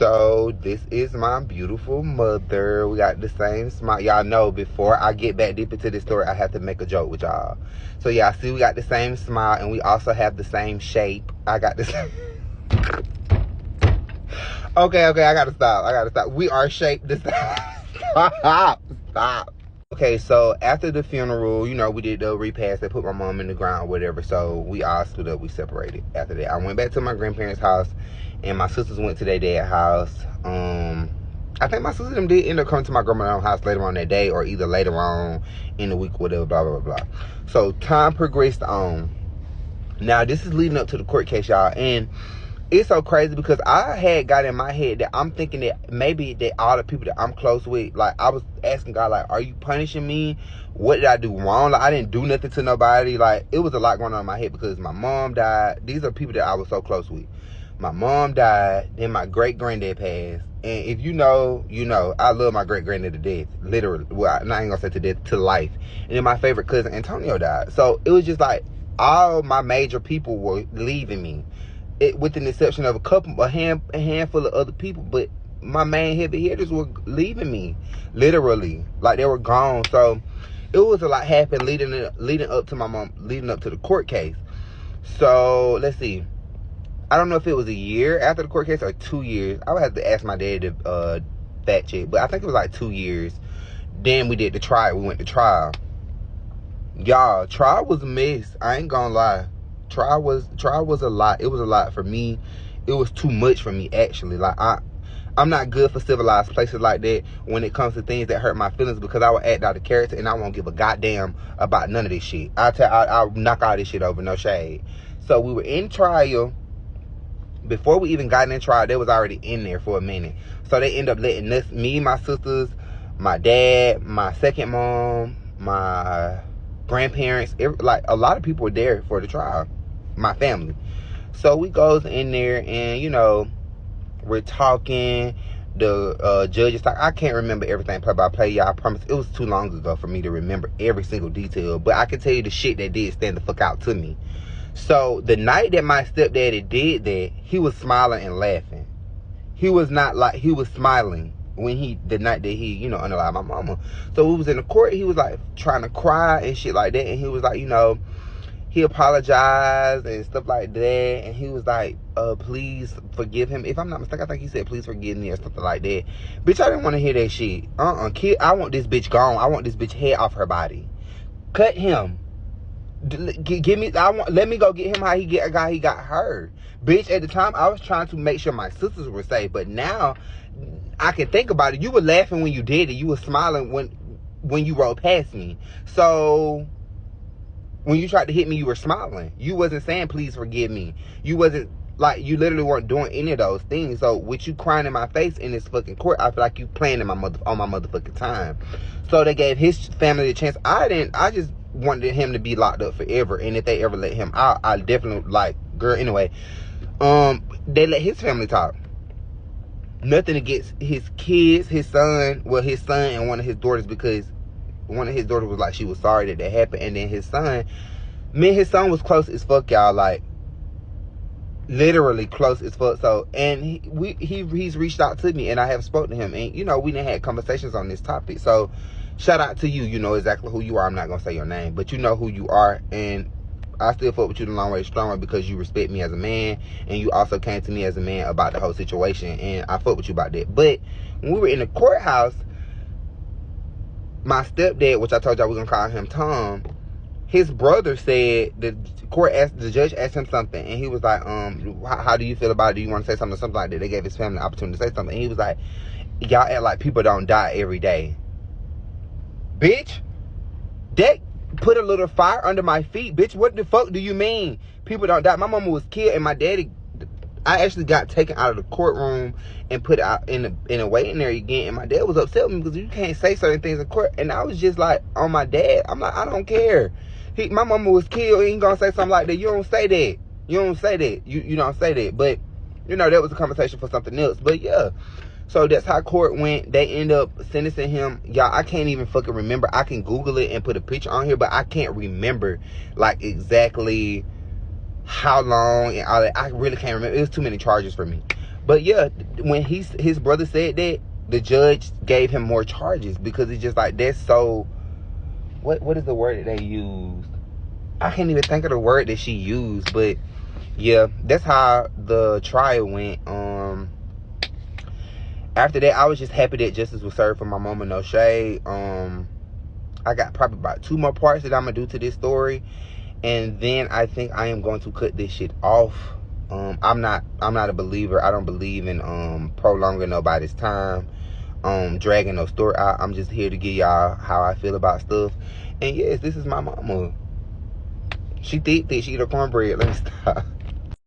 So this is my beautiful mother. We got the same smile. Y'all know before I get back deep into this story, I have to make a joke with y'all. So y'all see we got the same smile and we also have the same shape. I got this. Okay, I gotta stop. We are shaped the same. Stop. Okay, so after the funeral, you know, we did the repast. They put my mom in the ground or whatever. So we all split up. We separated after that. I went back to my grandparents' house, and my sisters went to their dad's house. I think my sisters did end up coming to my grandma's house later on that day, or either later on in the week, whatever, blah, blah, blah, blah. So time progressed on. Now, this is leading up to the court case, y'all. And it's so crazy because I had got in my head that I'm thinking that maybe that all the people that I'm close with, like, I was asking God, like, are you punishing me? What did I do wrong? Like, I didn't do nothing to nobody. Like, it was a lot going on in my head because my mom died. These are people that I was so close with. My mom died. Then my great-granddad passed. And if you know, you know. I love my great-granddad to death. Literally. Well, I'm not even going to say to death, to life. And then my favorite cousin, Antonio, died. So, it was just like all my major people were leaving me. With an exception of a handful of other people, but my main heavy hitters were leaving me, literally, like they were gone. So it was a lot happened leading up to my mom, leading up to the court case. So let's see, I don't know if it was a year after the court case or 2 years. I would have to ask my dad to fact check, but I think it was like 2 years. Then we did the trial. We went to trial. Y'all, trial was a mess. I ain't gonna lie. Trial was a lot. It was a lot for me. It was too much for me, actually. Like, I'm not good for civilized places like that when it comes to things that hurt my feelings, because I will act out of character and I won't give a goddamn about none of this shit. I'll knock all this shit over, no shade. So we were in trial. Before we even got in trial, they was already in there for a minute. So they ended up letting us, me, my sisters, my dad, my second mom, my grandparents, like a lot of people were there for the trial. My family. So we goes in there and, you know, we're talking. The judge is like, I can't remember everything play by play, y'all. I promise it was too long ago for me to remember every single detail, but I can tell you the shit that did stand the fuck out to me. So the night that my stepdaddy did that, he was smiling and laughing. He was not like, he was smiling when the night that he, you know, unalived my mama. So we was in the court, he was like trying to cry and shit like that, and he was like, you know, he apologized and stuff like that, and he was like, please forgive him. If I'm not mistaken, I think he said, please forgive me or something like that. Bitch, I didn't want to hear that shit. Kid, I want this bitch gone. I want this bitch head off her body. Cut him. Let me go get him how he got her. Bitch, at the time, I was trying to make sure my sisters were safe, but now I can think about it. You were laughing when you did it. You were smiling when you rode past me. So when you tried to hit me, you were smiling. You wasn't saying, please forgive me. You wasn't, like, you literally weren't doing any of those things. So with you crying in my face in this fucking court, I feel like you playing on my motherfucking time. So they gave his family a chance. I just wanted him to be locked up forever. And if they ever let him out, I definitely, like, girl, anyway. They let his family talk. Nothing against his kids, his son and one of his daughters, because one of his daughters was like, she was sorry that happened. And then his son, his son was close as fuck, y'all, like literally close as fuck. So, and he's reached out to me, and I have spoken to him, and you know, we done had conversations on this topic. So shout out to you. You know exactly who you are. I'm not gonna say your name, but you know who you are, and I still fuck with you the long way, strong way, because you respect me as a man, and you also came to me as a man about the whole situation, and I fuck with you about that. But when we were in the courthouse, my stepdad, which I told y'all we're gonna call him Tom, his brother said, the judge asked him something, and he was like, how do you feel about it? Do you want to say something like that? They gave his family the opportunity to say something, and he was like, y'all act like people don't die every day. Bitch, that put a little fire under my feet. Bitch, what the fuck do you mean people don't die? My mama was killed, and my daddy, I actually got taken out of the courtroom and put out in a waiting area again, and my dad was upset with me because you can't say certain things in court. And I was just like, on my dad, I'm like, I don't care. My mama was killed, and he gonna say something like that. You don't say that. You don't say that. You don't say that. But, you know, that was a conversation for something else. But yeah, so that's how court went. They end up sentencing him. Y'all, I can't even fucking remember. I can Google it and put a picture on here, but I can't remember, like, exactly how long and all that. I really can't remember. It was too many charges for me. But yeah, when his brother said that, the judge gave him more charges, because it's just like, that's so, what is the word that they used? I can't even think of the word that she used, but yeah, that's how the trial went. After that, I was just happy that justice was served for my mama, no shade. I got probably about 2 more parts that I'm gonna do to this story, and then I think I am going to cut this shit off. I'm not a believer. I don't believe in prolonging nobody's time, dragging no story out. I'm just here to give y'all how I feel about stuff. And yes, this is my mama. She thick, she eat her cornbread. Let me stop.